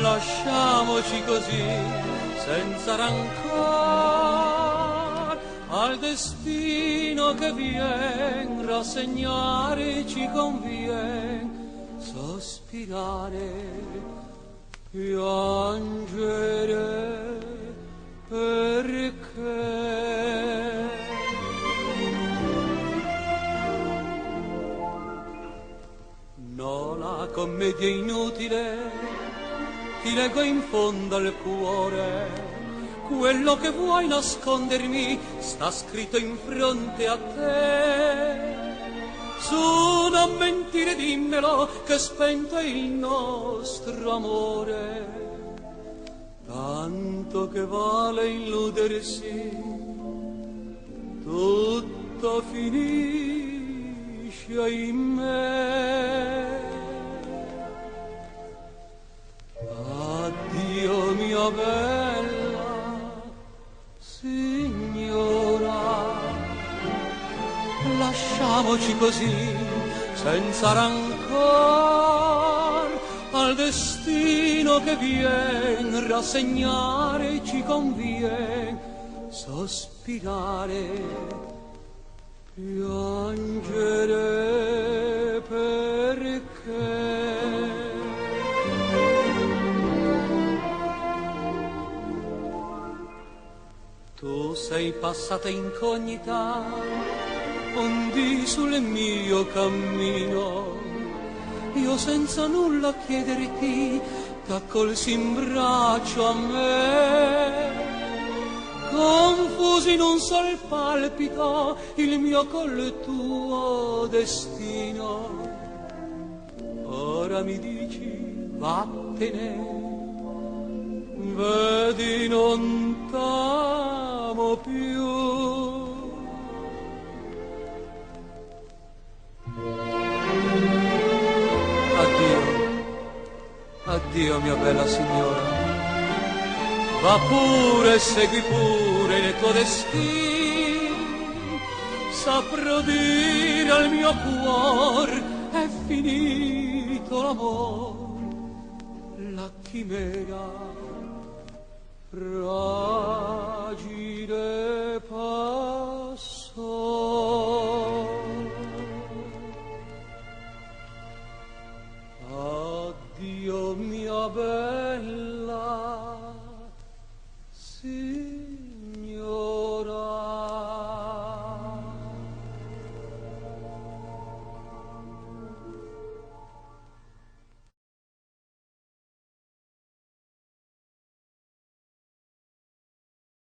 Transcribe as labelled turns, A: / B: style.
A: lasciamoci così, senza rancor, al destino che vien, rassegnare ci convien, sospirare, piangere, perché? No, la commedia inutile, ti leggo in fondo al cuore, quello che vuoi nascondermi sta scritto in fronte a te. Su, non mentire, dimmelo, che spento è il nostro amore, tanto che vale illudersi, tutto finisce in me. Addio mia bella signora, lasciamoci così, senza rancor, al destino che vien, rassegnare ci convien, sospirare, piangere, perché? Tu sei passata incognita, ondi sul mio cammino, io senza nulla chiederti t'accolsi in braccio a me. Confusi in un sol palpito il mio col tuo destino. Ora mi dici vattene, vedi non t'amo più. Addio, addio mia bella signora, va pure, segui pure il tuo destino, saprò dire al mio cuor è finito l'amor, la chimera fragile passò. Addio mia bella